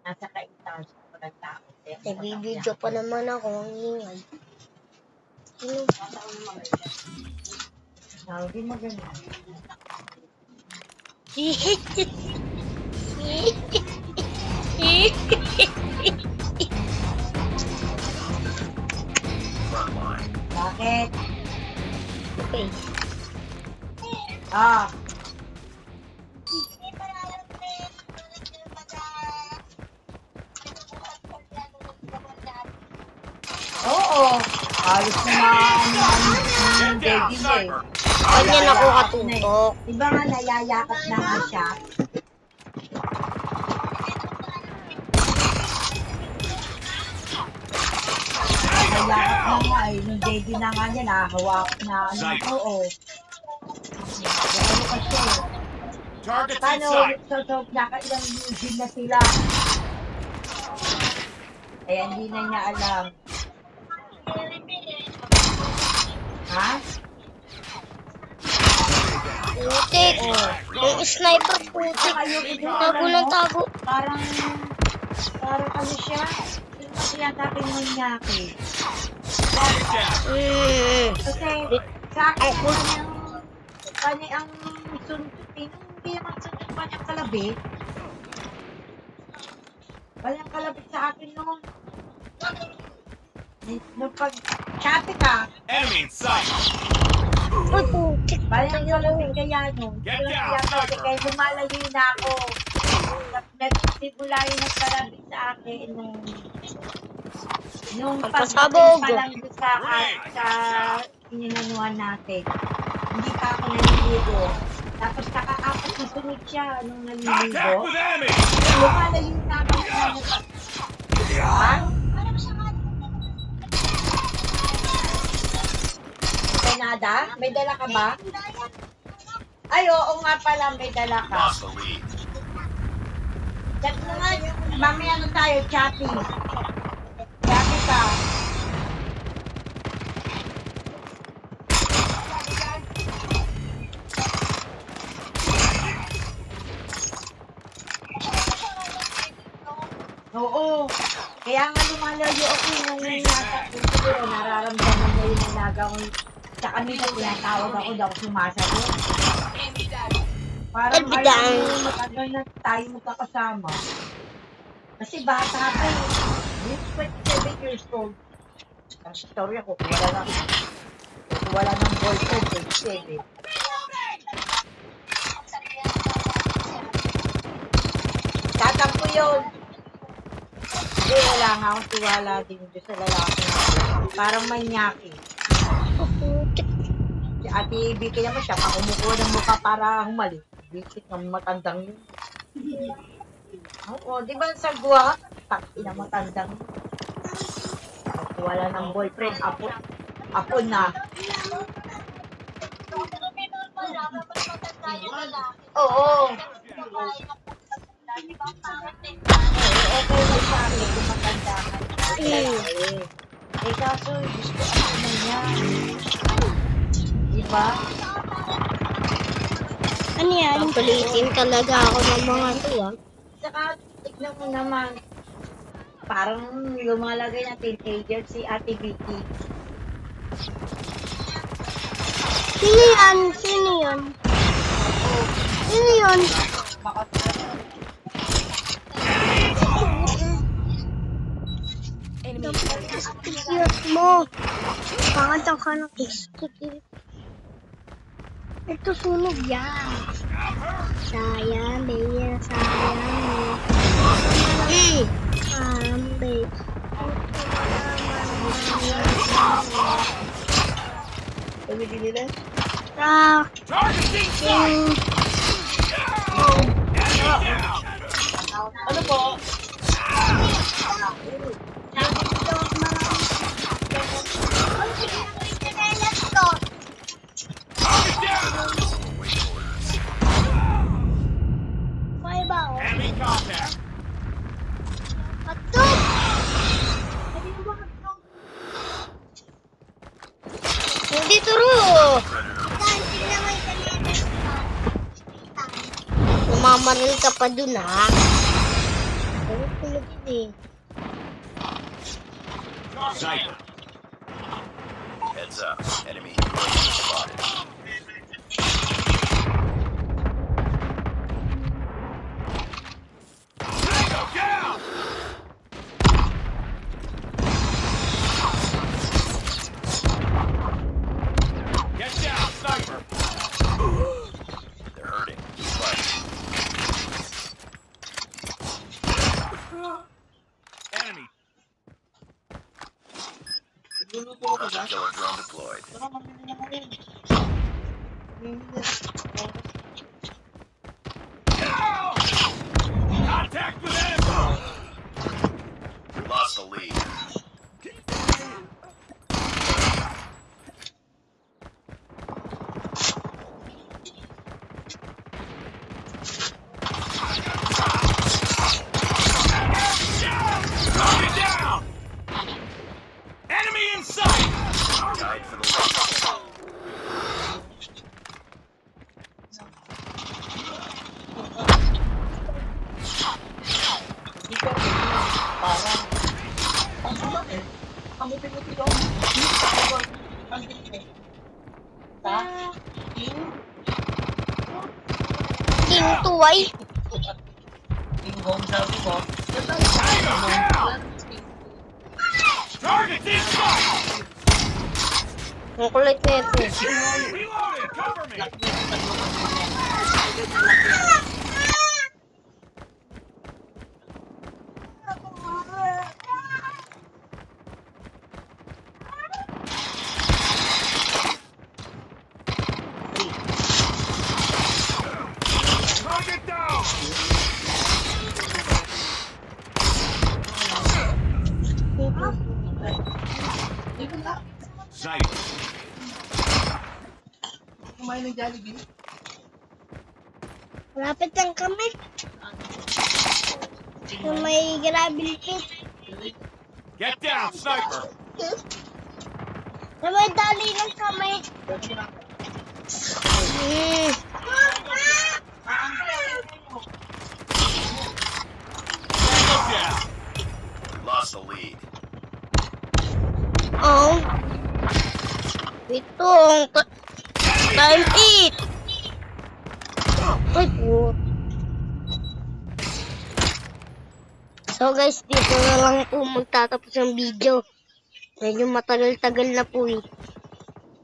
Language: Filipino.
Nasa kaintahan siya ng tao. Nagbibidyo pa naman ako, ang ingay. Sino? Sabi mo ganyan. Bakit? Okay. Ah. Oo. Halos naman baby eh. Ganyan ako katutok. Diba nga nayayakap na nga siya? Nayayakap na nga eh. Nung baby na nga niya, nakahawak na ano. Oo. Ano pa siya eh. Target's in Paano? sight. So, nakailang gym na sila. Kaya hindi na niya alam. Ha? Putik. Yung sniper putik. Tago ng tago. Parang ano siya? Yung kasi yata pinanyaki. Target down. Kasi sa akin, ang suntutin, hindi naman suntot pa niyang kalabi. Walang kalabit sa akin noon. Nung pag-chatty ka, Enemy in sight. Ay, putik. walang kalabit kaya nun. Get Walang down, kaya kasi sniper. kaya lumalayo na ako. Nagsimula yung nagkalabit sa akin nung Ang pag-pasabog pasabog. pa lang doon sa inanuhan natin. Hindi pa ako naliligo. Tapos nakaapat na sunod siya nung Contact naliligo. with enemy. Lumalayo na ako ha? Canada? May dala ka ba? Ay, oo nga pala, may dala ka. Lost the lead. Chat mo nga, mamaya ano tayo, chatty. Chatty ka. Oo. Kaya nga lumalayo ako nung nasa siguro nararamdaman niya yung nalaga ko. Sa kanila tinatawag ako daw sumasagot. Parang Bidang. alam mo, matagal na tayo magkakasama. Kasi bata pa eh. He's 27 years old. Ang story ako, wala ng boyfriend, 27. Tatampo yun. Hindi, wala nga akong tiwala din doon sa lalaki. Parang manyaki. Putik. Si Ate Vicky naman siya, kumukuha ng mukha para humalik. Vicky ng matandang yun. Oo, di ba sa guwa? Ina matandang yun. Pag wala ng boyfriend, apo na. Oo. Okay lang sa akin kung matanda ka. Eh kaso, gusto ako na yan. Diba? Ano yan? Kulitin talaga ako ng mga to, ah. Saka, tignan mo naman. Parang lumalagay na teenager si Ate Vicky. Sino yan? Sino yan? Sino yan? Baka Cute mo. Pangatang ka ng cute. Ito sunog yan. Sayang, baby. Sayang. Sayang, baby. pwede nila. Target's in sight. Enemy down. Ano po? Target down. May ba? Enemy contact. Hotdog! Hindi turo. Umamaril ka pa dun, ha? Ano ko na din eh. Sniper. Heads up. Enemy UAV spotted. Tango down! Get down, sniper! They're hurting. Fight. Enemy. Hunter killer drone deployed. Down! Contact with enemy! We lost the lead. Target down! Enemy in sight! Tied for the lead. Hindi ka rin parang ang sumak eh. Kamuti-muti daw. Ang tingin eh. Ta? King? King Tuway. King Kong sabi ko. Tango down! Target in sight! Ang kulit na ito. Reloading! Cover me! Target down! Sniper. Kumain ng Jollibee. Malapit lang kami. Na may gravel pit. Get down, sniper! Na may dali lang kami. Hmm. Tango down! We lost the lead. Oh. Itong time it. Ay po. So guys, dito na lang po magtatapos ang video. Medyo matagal-tagal na po eh.